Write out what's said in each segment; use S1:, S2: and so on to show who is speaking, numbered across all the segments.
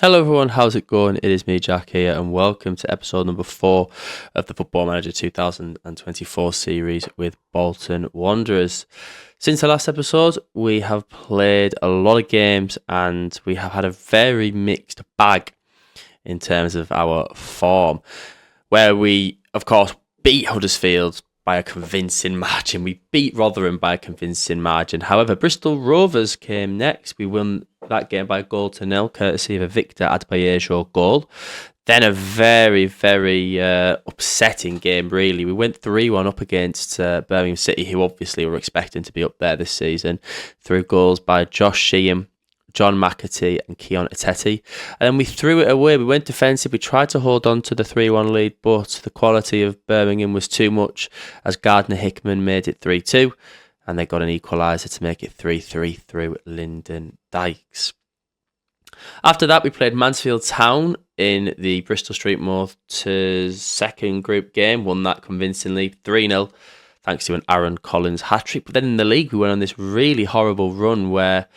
S1: Hello everyone, how's it going? It is me, Jack here, and welcome to episode number 4 of the Football Manager 2024 series with Bolton Wanderers. Since the last episode, we have played a lot of games and we have had a very mixed bag in terms of our form, where we, of course, beat Huddersfield by a convincing margin. We beat Rotherham by a convincing margin. However, Bristol Rovers came next. We won that game by a goal to nil, courtesy of a Victor Adbayejo goal. Then a very, very upsetting game, really. We went 3-1 up against Birmingham City, who obviously were expecting to be up there this season, through goals by Josh Sheehan, John McAtee and Keon Etete. And then we threw it away. We went defensive. We tried to hold on to the 3-1 lead, but the quality of Birmingham was too much as Gardner Hickman made it 3-2. And they got an equaliser to make it 3-3 through Lyndon Dykes. After that, we played Mansfield Town in the Bristol Street Motors second group game. Won that convincingly, 3-0, thanks to an Aaron Collins hat-trick. But then in the league, we went on this really horrible run where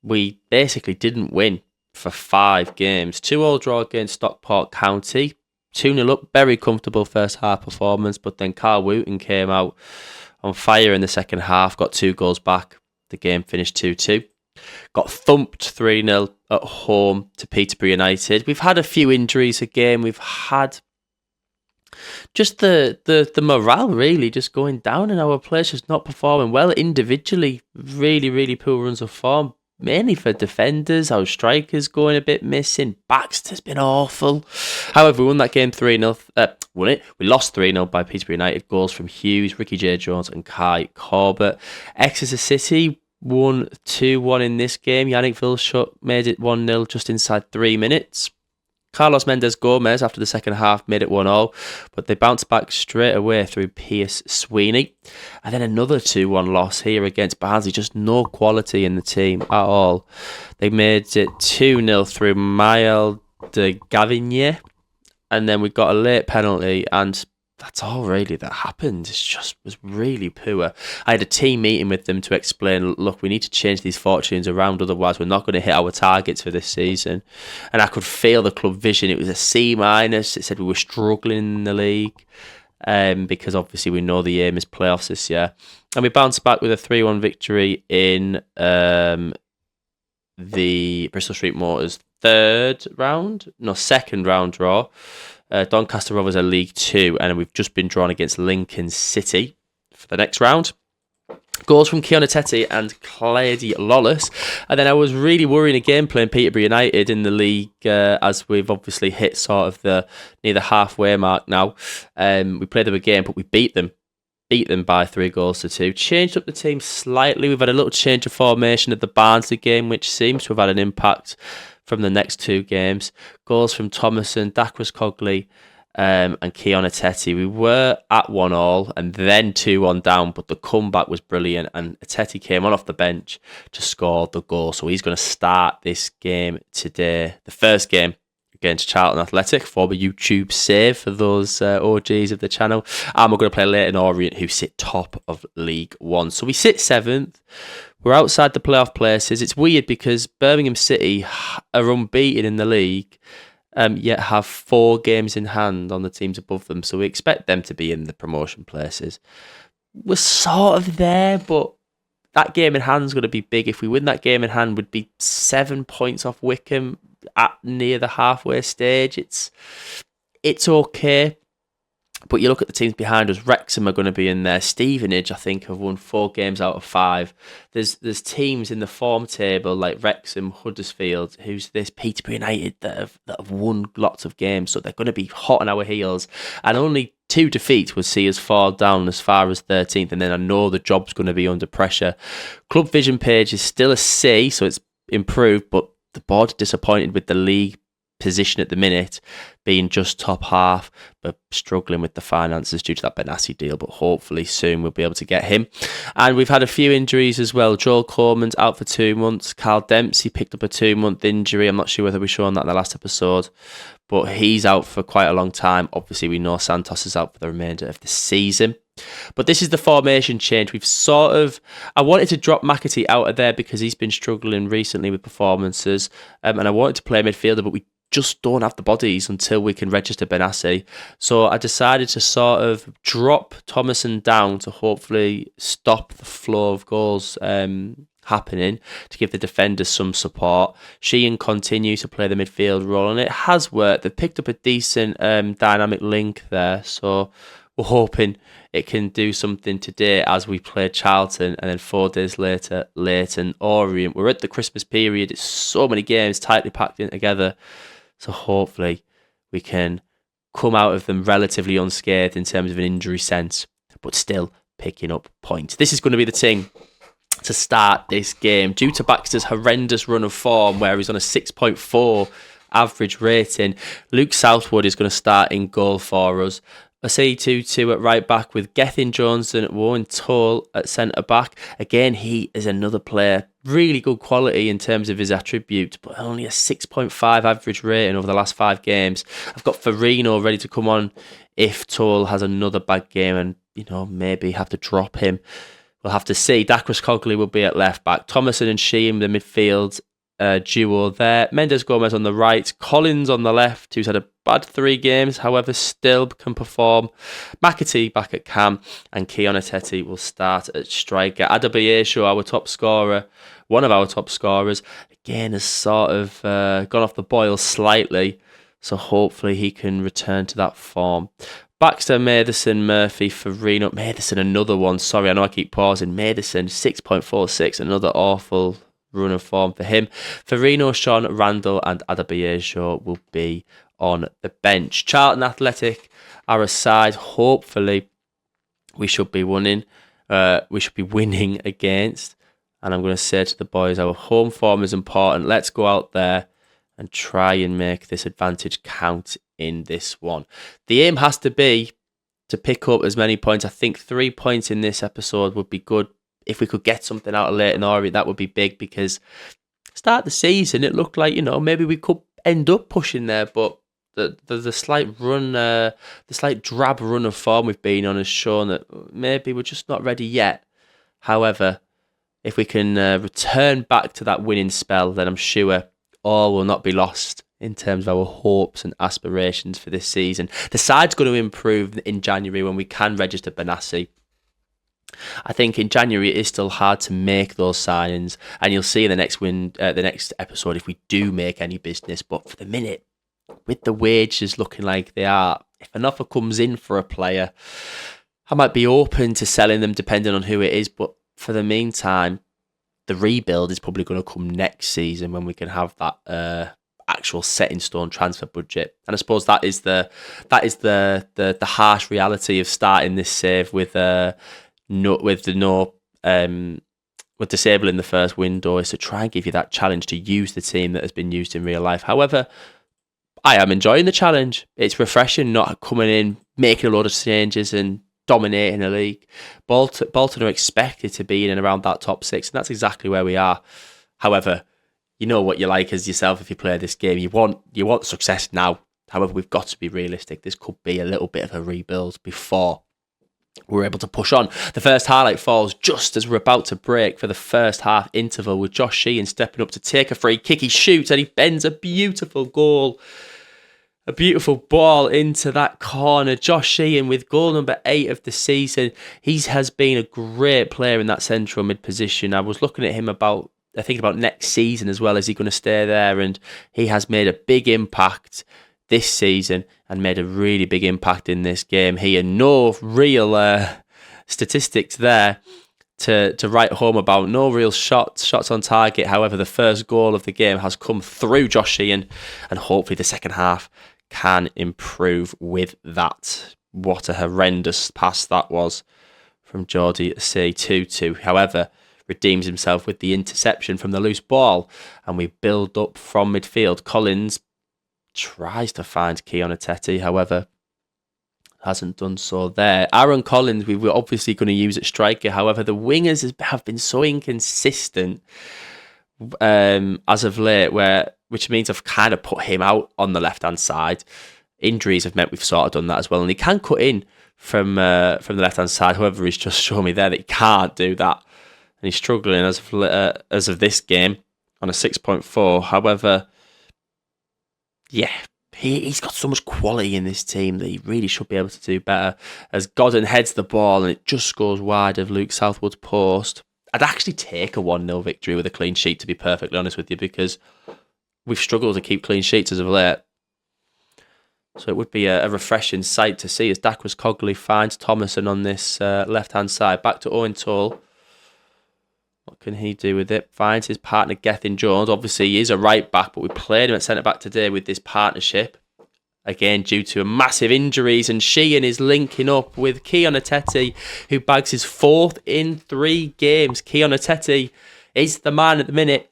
S1: we basically didn't win for 5 games. 2-2 draw against Stockport County. 2-0 up, very comfortable first half performance, but then Carl Wooten came out on fire in the second half, got 2 goals back. The game finished 2-2. Got thumped 3-0 at home to Peterborough United. We've had a few injuries again. We've had just the morale really just going down, and our players just not performing well individually. Really, really poor runs of form. Mainly for defenders, our strikers going a bit missing. Baxter's been awful. However, we won that game 3-0. Won it. We lost 3-0 by Peterborough United. Goals from Hughes, Ricky J. Jones and Kai Corbett. Exeter City won 2-1 in this game. Yannick Vilschot made it 1-0 just inside 3 minutes. Carlos Mendes Gomez, after the second half, made it 1-0, but they bounced back straight away through Pierce Sweeney. And then another 2-1 loss here against Barnsley. Just no quality in the team at all. They made it 2-0 through Maël de Gavinier. And then we got a late penalty, and that's all really that happened. It just was really poor. I had a team meeting with them to explain, look, we need to change these fortunes around, otherwise we're not going to hit our targets for this season. And I could feel the club vision. It was a C-. It said we were struggling in the league because obviously we know the aim is playoffs this year. And we bounced back with a 3-1 victory in the Bristol Street Motors second round draw. Doncaster Rovers are League 2, and we've just been drawn against Lincoln City for the next round. Goals from Keon Etete and Clady Lawless. And then I was really worrying again playing Peterborough United in the league as we've obviously hit sort of near the halfway mark now. We played them again, but we beat them by 3-2. Changed up the team slightly. We've had a little change of formation at the Barnsley game, which seems to have had an impact from the next 2 games. Goals from Thomason, Dakras Cogley and Keon Etete. We were at 1-1 and then 2-1 down, but the comeback was brilliant, and Etete came on off the bench to score the goal. So he's going to start this game today. The first game against Charlton Athletic, former YouTube save for those OGs of the channel. And we're going to play Leyton Orient, who sit top of League 1. So we sit 7th. We're outside the playoff places. It's weird because Birmingham City are unbeaten in the league, yet have 4 games in hand on the teams above them. So we expect them to be in the promotion places. We're sort of there, but that game in hand is going to be big. If we win that game in hand, we'd be 7 points off Wickham at near the halfway stage. It's okay. But you look at the teams behind us, Wrexham are going to be in there. Stevenage, I think, have won 4 games out of 5. There's teams in the form table like Wrexham, Huddersfield, Peterborough United that have won lots of games. So they're going to be hot on our heels. And only 2 defeats would see us fall down as far as 13th. And then I know the job's going to be under pressure. Club Vision page is still a C, so it's improved. But the board disappointed with the league position at the minute, being just top half, but struggling with the finances due to that Benassi deal. But hopefully soon we'll be able to get him. And we've had a few injuries as well. Joel Coleman's out for 2 months. Carl Dempsey picked up a 2-month injury. I'm not sure whether we shown that in the last episode, but he's out for quite a long time. Obviously, we know Santos is out for the remainder of the season. But this is the formation change. I wanted to drop McAtee out of there because he's been struggling recently with performances, and I wanted to play midfielder, but we just don't have the bodies until we can register Benassi. So I decided to sort of drop Thomason down to hopefully stop the flow of goals happening, to give the defenders some support. Sheehan continue to play the midfield role, and it has worked. They've picked up a decent dynamic link there, so we're hoping it can do something today as we play Charlton, and then 4 days later, Leighton Orient. We're at the Christmas period. It's so many games tightly packed in together. So hopefully we can come out of them relatively unscathed in terms of an injury sense, but still picking up points. This is going to be the team to start this game. Due to Baxter's horrendous run of form, where he's on a 6.4 average rating, Luke Southwood is going to start in goal for us. I say 2-2 at right back with Gethin Johnson, Warren Toll at centre back. Again, he is another player, really good quality in terms of his attributes, but only a 6.5 average rating over the last 5 games. I've got Farino ready to come on if Toll has another bad game and, maybe have to drop him. We'll have to see. Dacres Cogley will be at left back. Thomason and Sheehan, the midfield duo there. Mendes Gomez on the right. Collins on the left, who's had a bad 3 games, however, still can perform. McAtee back at cam, and Keon Etete will start at striker. Adebayo, our top scorer, one of our top scorers, again has sort of gone off the boil slightly, so hopefully he can return to that form. Baxter, Matheson, Murphy, Farino. Matheson, another one. Sorry, I know I keep pausing. Matheson, 6.46, another awful run of form for him. Farino, Sean, Randall and Adebayo will be on the bench. Charlton Athletic are aside. Hopefully we should be winning. Against. And I'm going to say to the boys, our home form is important. Let's go out there and try and make this advantage count in this one. The aim has to be to pick up as many points. I think 3 points in this episode would be good. If we could get something out of Leighton Orient, that would be big, because start the season, it looked like, maybe we could end up pushing there, but the slight drab run of form we've been on has shown that maybe we're just not ready yet. However, if we can return back to that winning spell, then I'm sure all will not be lost in terms of our hopes and aspirations for this season. The side's going to improve in January when we can register Benassi. I think in January it is still hard to make those signings, and you'll see in the next episode if we do make any business. But for the minute, with the wages looking like they are, if an offer comes in for a player, I might be open to selling them depending on who it is. But for the meantime, the rebuild is probably going to come next season when we can have that actual set in stone transfer budget. And I suppose that is the harsh reality of starting this save with disabling the first window, is to try and give you that challenge to use the team that has been used in real life. However, I am enjoying the challenge. It's refreshing not coming in, making a load of changes and dominating the league. Bolton are expected to be in and around that top 6, and that's exactly where we are. However, you know what you like as yourself if you play this game. You want success now. However, we've got to be realistic. This could be a little bit of a rebuild before we're able to push on. The first highlight falls just as we're about to break for the first half interval, with Josh Sheehan stepping up to take a free kick. He shoots and he bends a beautiful goal. A beautiful ball into that corner. Josh Sheehan with goal number 8 of the season. He has been a great player in that central mid position. I was looking at him thinking about next season as well. Is he going to stay there? And he has made a big impact this season and made a really big impact in this game. He had no real statistics there to write home about. No real shots on target. However, the first goal of the game has come through Josh Sheehan, and hopefully the second half can improve with that. What a horrendous pass that was from Geordie to say 2-2. However, redeems himself with the interception from the loose ball, and we build up from midfield. Collins tries to find Keon Etete, however, hasn't done so there. Aaron Collins, we were obviously going to use at striker. However, the wingers have been so inconsistent as of late, which means I've kind of put him out on the left-hand side. Injuries have meant we've sort of done that as well. And he can cut in from the left-hand side. However, he's just shown me there that he can't do that. And he's struggling as of this game on a 6.4. However, yeah, he's got so much quality in this team that he really should be able to do better. As Godden heads the ball and it just goes wide of Luke Southwood's post. I'd actually take a 1-0 victory with a clean sheet, to be perfectly honest with you, because we've struggled to keep clean sheets as of late. So it would be a refreshing sight to see as Dacquas Cogley finds Thomason on this left-hand side. Back to Owen Toll. What can he do with it? Finds his partner Gethin Jones. Obviously, he is a right-back, but we played him at centre-back today with this partnership. Again, due to massive injuries, and Sheehan is linking up with Keon Ateti, who bags his 4th in 3 games. Keon Ateti is the man at the minute,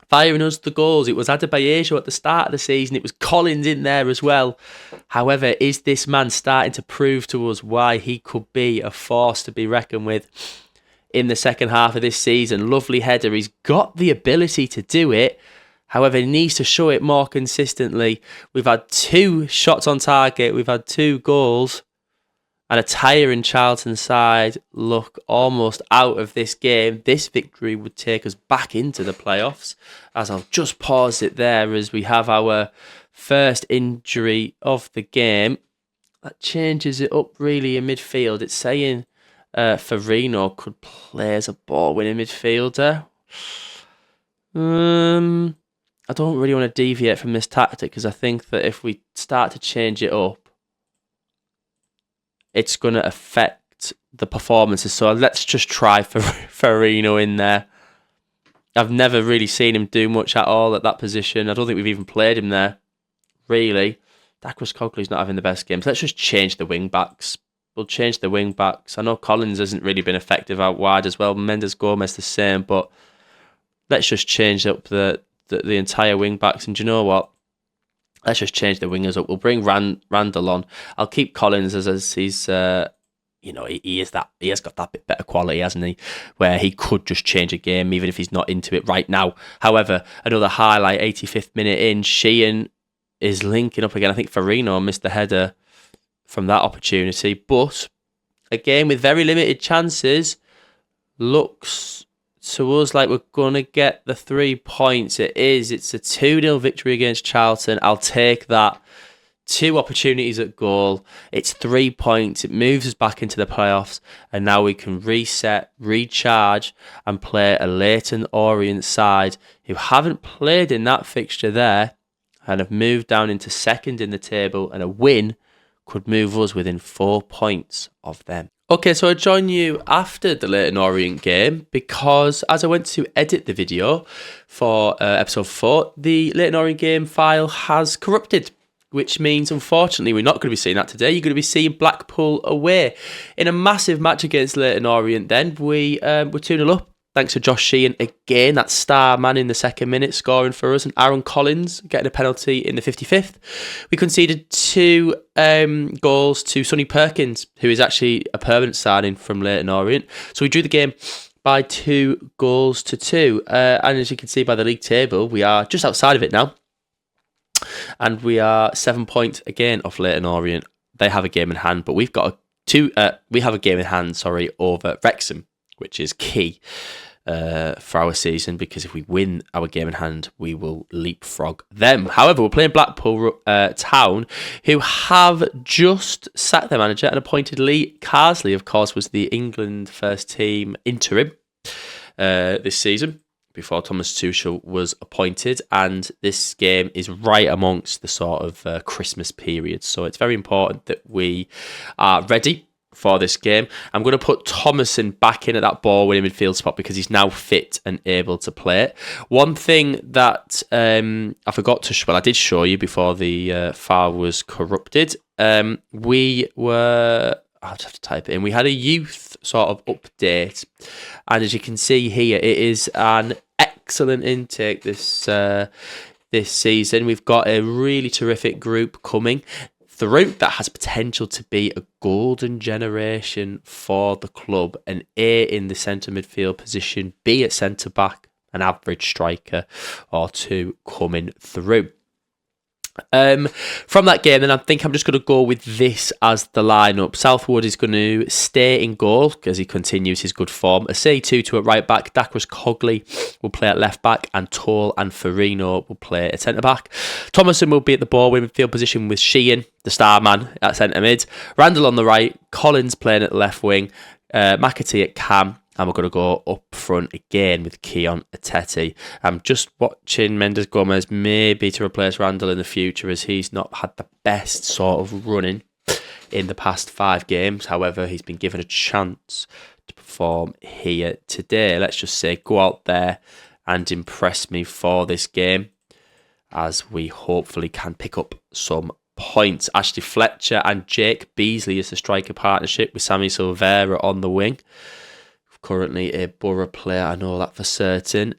S1: firing us the goals. It was Adebayo at the start of the season. It was Collins in there as well. However, is this man starting to prove to us why he could be a force to be reckoned with in the second half of this season? Lovely header. He's got the ability to do it. However, he needs to show it more consistently. We've had 2 shots on target. We've had 2 goals. And a tiring Charlton side look almost out of this game. This victory would take us back into the playoffs. As I'll just pause it there as we have our first injury of the game. That changes it up really in midfield. It's saying Farino could play as a ball-winning midfielder. I don't really want to deviate from this tactic because I think that if we start to change it up, it's going to affect the performances. So let's just try Farino in there. I've never really seen him do much at all at that position. I don't think we've even played him there, really. Dacquas Cogley's not having the best game. So let's just change the wing-backs. We'll change the wing-backs. I know Collins hasn't really been effective out wide as well. Mendes Gomez the same, but let's just change up the entire wing-backs. And do you know what? Let's just change the wingers up. We'll bring Randall on. I'll keep Collins as he's, he has got that bit better quality, hasn't he? Where he could just change a game, even if he's not into it right now. However, another highlight, 85th minute in, Sheehan is linking up again. I think Farino missed the header from that opportunity. But, again, with very limited chances, looks to us like we're going to get the 3 points. It's a 2-0 victory against Charlton. I'll take that. 2 opportunities at goal. It's 3 points. It moves us back into the playoffs. And now we can reset, recharge, and play a Leyton Orient side who haven't played in that fixture there and have moved down into second in the table. And a win could move us within 4 points of them. Okay, so I join you after the Leyton Orient game because as I went to edit the video for episode 4, the Leyton Orient game file has corrupted, which means, unfortunately, we're not going to be seeing that today. You're going to be seeing Blackpool away in a massive match against Leyton Orient. Then we were 2-0 up. Thanks to Josh Sheehan again, that star man in the second minute, scoring for us, and Aaron Collins getting a penalty in the 55th. We conceded 2 goals to Sonny Perkins, who is actually a permanent signing from Leyton Orient. So we drew the game by 2 goals to 2. And as you can see by the league table, we are just outside of it now. And we are 7 points again off Leyton Orient. They have a game in hand, but we've got we have a game in hand, over Wrexham, which is key for our season, because if we win our game in hand, we will leapfrog them. However, we're playing Blackpool Town, who have just sacked their manager and appointed Lee Carsley, of course, was the England first team interim this season before Thomas Tuchel was appointed, and this game is right amongst the sort of Christmas period, so it's very important that we are ready for this game. I'm going to put Thomason back in at that ball-winning midfield spot because he's now fit and able to play it. One thing that I forgot to I did show you before the file was corrupted. We were... I'll just have to type it in. We had a youth sort of update, and as you can see here, it is an excellent intake this season. We've got a really terrific group coming through that has potential to be a golden generation for the club. An A in the centre midfield position, B at centre back, an average striker or 2 coming through. From that game, then I think I'm just going to go with this as the lineup. Southwood is going to stay in goal because he continues his good form. Asei to at right back. Dacros Cogley will play at left back, and Toll and Farino will play at centre back. Thomason will be at the ball with midfield position with Sheehan, the star man, at centre mid. Randall on the right. Collins playing at the left wing. McAtee at cam. And we're going to go up front again with Keon Ateti. I'm just watching Mendes Gomez maybe to replace Randall in the future, as he's not had the best sort of running in the past 5 games. However, he's been given a chance to perform here today. Let's just say go out there and impress me for this game, as we hopefully can pick up some points. Ashley Fletcher and Jake Beasley is the striker partnership with Sammy Silvera on the wing. Currently a Borough player, I know that for certain.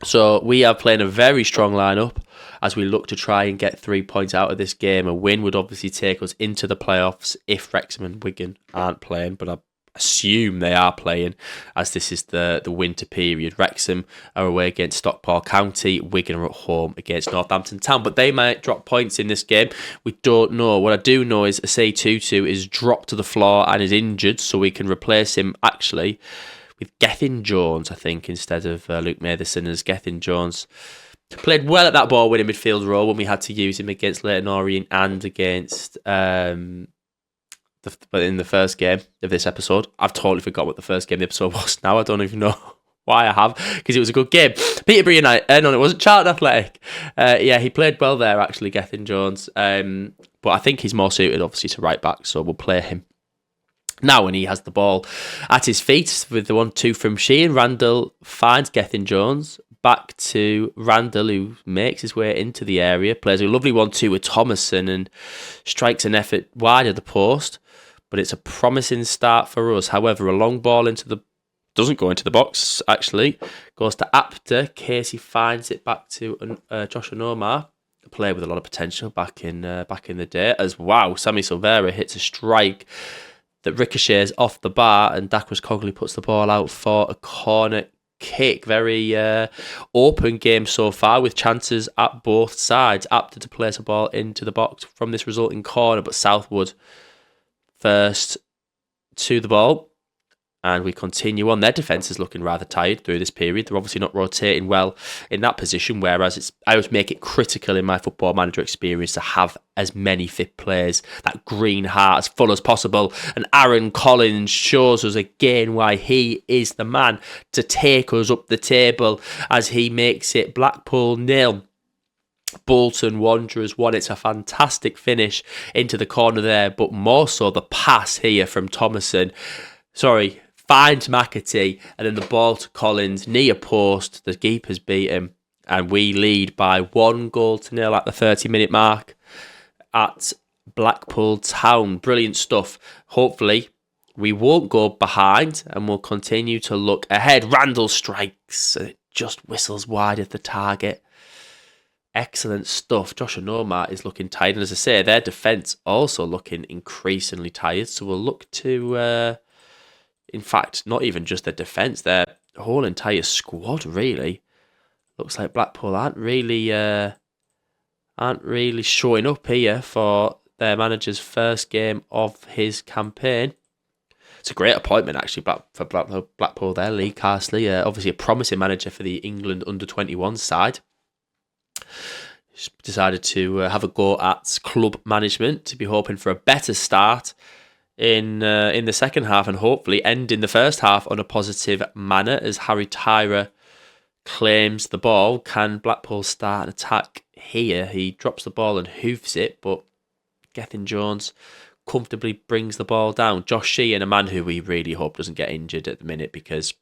S1: So we are playing a very strong lineup as we look to try and get 3 points out of this game. A win would obviously take us into the playoffs if Wrexham and Wigan aren't playing, but I assume they are playing, as this is the winter period. Wrexham are away against Stockport County, Wigan are at home against Northampton Town, but they might drop points in this game. We don't know. What I do know is Asei Tutu is dropped to the floor and is injured, so we can replace him actually with Gethin Jones, I think, instead of Luke Matheson, as Gethin Jones played well at that ball winning midfield role when we had to use him against Leyton Orient and against but in the first game of this episode. I've totally forgot what the first game of the episode was now. I don't even know why I have, because it was a good game. Peterborough United, no, it wasn't. Charlton Athletic. Yeah, he played well there, actually, Gethin Jones. But I think he's more suited, obviously, to right back, so we'll play him now when he has the ball at his feet with the 1-2 from Sheehan. Randall finds Gethin Jones. Back to Randall, who makes his way into the area, plays a lovely 1-2 with Thomason and strikes an effort wide of the post. But it's a promising start for us. However, a long ball doesn't go into the box, actually. Goes to Apter. Casey finds it back to Josh Onomah. A player with a lot of potential back in the day. As wow, Sammy Silvera hits a strike that ricochets off the bar, and Dacros Cogley puts the ball out for a corner kick. Very open game so far, with chances at both sides. Apter to place a ball into the box from this resulting corner, but Southwood first to the ball, and we continue on. Their defence is looking rather tired through this period. They're obviously not rotating well in that position, whereas I always make it critical in my football manager experience to have as many fit players, that green heart as full as possible. And Aaron Collins shows us again why he is the man to take us up the table, as he makes it Blackpool 0, Bolton Wanderers 1. It's a fantastic finish into the corner there, but more so the pass here from Thomason. Finds McAtee, and then the ball to Collins, near post. The keeper's beat him, and we lead by 1-0 at the 30-minute mark at Blackpool Town. Brilliant stuff. Hopefully, we won't go behind, and we'll continue to look ahead. Randall strikes, and it just whistles wide of the target. Excellent stuff. Josh Onomah is looking tired, and as I say, their defence also looking increasingly tired. So we'll look to, in fact, not even just their defence, their whole entire squad really. Looks like Blackpool aren't really showing up here for their manager's first game of his campaign. It's a great appointment actually for Blackpool there. Lee Carsley, obviously a promising manager for the England under-21 side. Decided to have a go at club management, to be hoping for a better start in the second half, and hopefully end in the first half on a positive manner, as Harry Tyra claims the ball. Can Blackpool start an attack here? He drops the ball and hoofs it, but Gethin Jones comfortably brings the ball down. Josh Sheehan, a man who we really hope doesn't get injured at the minute, because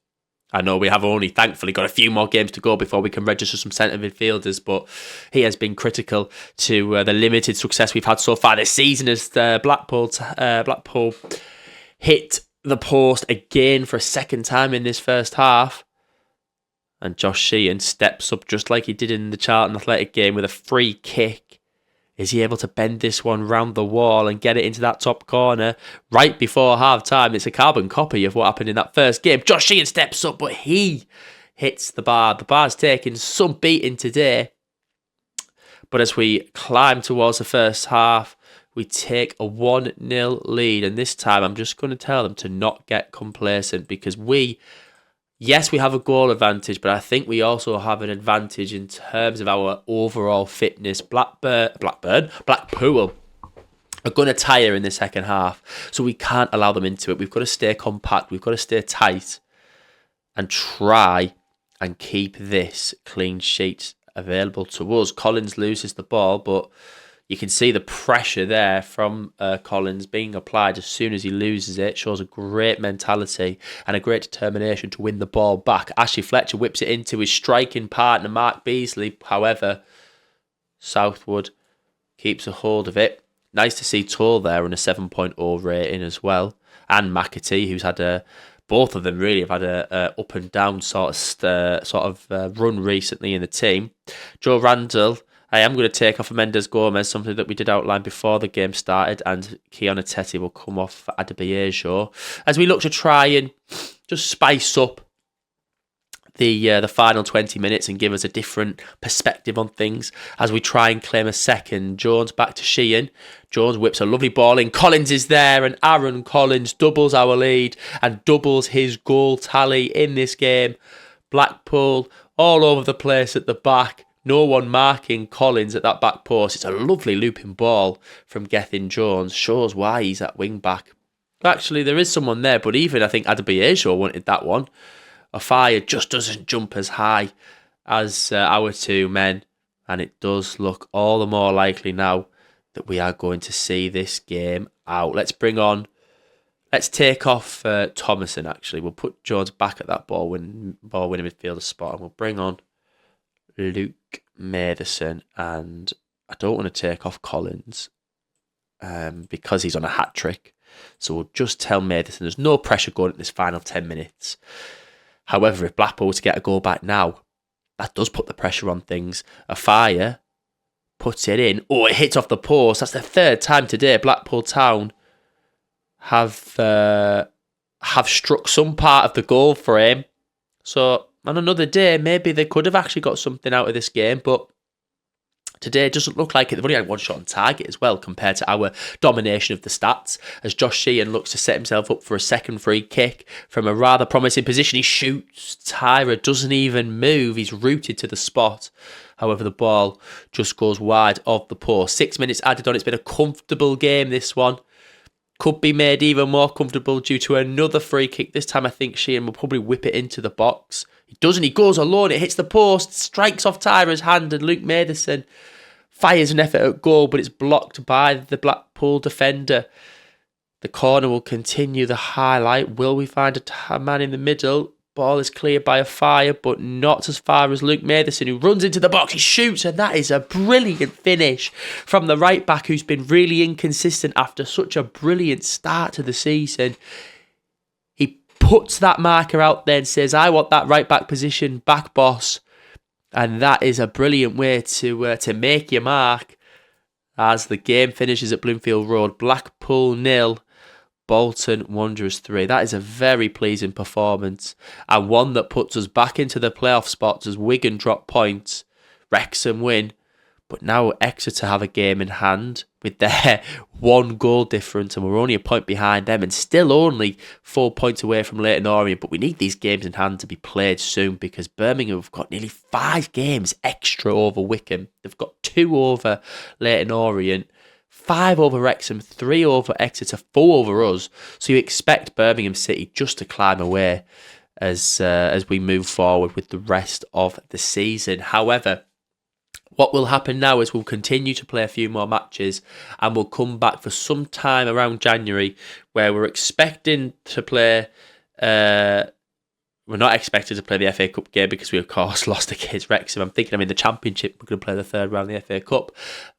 S1: I know we have only, thankfully, got a few more games to go before we can register some centre midfielders, but he has been critical to the limited success we've had so far this season, as Blackpool hit the post again for a second time in this first half. And Josh Sheehan steps up just like he did in the Charlton Athletic game with a free kick. Is he able to bend this one round the wall and get it into that top corner right before half-time? It's a carbon copy of what happened in that first game. Josh Sheehan steps up, but he hits the bar. The bar's taken some beating today. But as we climb towards the first half, we take a 1-0 lead. And this time I'm just going to tell them to not get complacent, because yes, we have a goal advantage, but I think we also have an advantage in terms of our overall fitness. Blackpool are going to tire in the second half, so we can't allow them into it. We've got to stay compact, we've got to stay tight and try and keep this clean sheet available to us. Collins loses the ball, but you can see the pressure there from Collins being applied as soon as he loses it. Shows a great mentality and a great determination to win the ball back. Ashley Fletcher whips it into his striking partner, Mark Beasley. However, Southwood keeps a hold of it. Nice to see Toll there on a 7.0 rating as well. And McAtee, who's had both of them really have had a up and down sort of run recently in the team. Joe Randall, I am going to take off Mendes Gomez, something that we did outline before the game started, and Keona Teti will come off for Adebayo as we look to try and just spice up the final 20 minutes and give us a different perspective on things as we try and claim a second. Jones back to Sheehan. Jones whips a lovely ball in. Collins is there, and Aaron Collins doubles our lead and doubles his goal tally in this game. Blackpool all over the place at the back. No one marking Collins at that back post. It's a lovely looping ball from Gethin Jones. Shows why he's at wing back. Actually, there is someone there, but even I think Adebayo wanted that one. A fire just doesn't jump as high as our two men, and it does look all the more likely now that we are going to see this game out. Let's take off Thomason, actually. We'll put Jones back at that ball-winning midfielder spot, and we'll bring on Luke Matheson. And I don't want to take off Collins because he's on a hat-trick. So we'll just tell Matheson there's no pressure going at this final 10 minutes. However, if Blackpool were to get a goal back now, that does put the pressure on things. A fire puts it in. Oh, it hits off the post. That's the third time today Blackpool Town have struck some part of the goal frame. So on another day, maybe they could have actually got something out of this game, but today it doesn't look like it. They've only had one shot on target as well compared to our domination of the stats, as Josh Sheehan looks to set himself up for a second free kick from a rather promising position. He shoots. Tyra doesn't even move. He's rooted to the spot. However, the ball just goes wide of the post. 6 minutes added on. It's been a comfortable game, this one. Could be made even more comfortable due to another free kick. This time I think Sheehan will probably whip it into the box. He doesn't. He goes alone. It hits the post, strikes off Tyra's hand, and Luke Matheson fires an effort at goal, but it's blocked by the Blackpool defender. The corner will continue the highlight. Will we find a man in the middle? Ball is cleared by a fire, but not as far as Luke Matheson, who runs into the box. He shoots, and that is a brilliant finish from the right back, who's been really inconsistent after such a brilliant start to the season. He puts that marker out there and says, I want that right back position back, boss. And that is a brilliant way to make your mark as the game finishes at Bloomfield Road. Blackpool 0, Bolton Wanderers 3. That is a very pleasing performance, and one that puts us back into the playoff spots as Wigan drop points, Wrexham win, but now Exeter have a game in hand with their 1 goal difference, and we're only a point behind them and still only 4 points away from Leyton Orient. But we need these games in hand to be played soon, because Birmingham have got nearly 5 games extra over Wycombe. They've got 2 over Leyton Orient, 5 over Wrexham, 3 over Exeter, 4 over us. So you expect Birmingham City just to climb away as we move forward with the rest of the season. However, what will happen now is we'll continue to play a few more matches, and we'll come back for some time around January where we're expecting to play. We're not expected to play the FA Cup game because we, of course, lost against Wrexham. I'm thinking in the Championship we're going to play the third round of the FA Cup,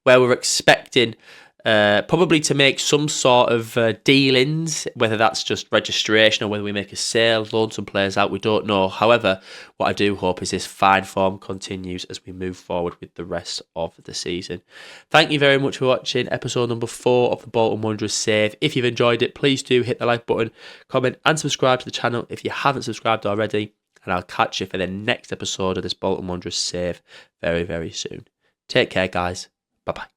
S1: where we're expecting probably to make some sort of dealings, whether that's just registration or whether we make a sale, loan some players out, we don't know. However, what I do hope is this fine form continues as we move forward with the rest of the season. Thank you very much for watching episode number 4 of the Bolton Wanderers Save. If you've enjoyed it, please do hit the like button, comment and subscribe to the channel if you haven't subscribed already, and I'll catch you for the next episode of this Bolton Wanderers Save very, very soon. Take care, guys. Bye-bye.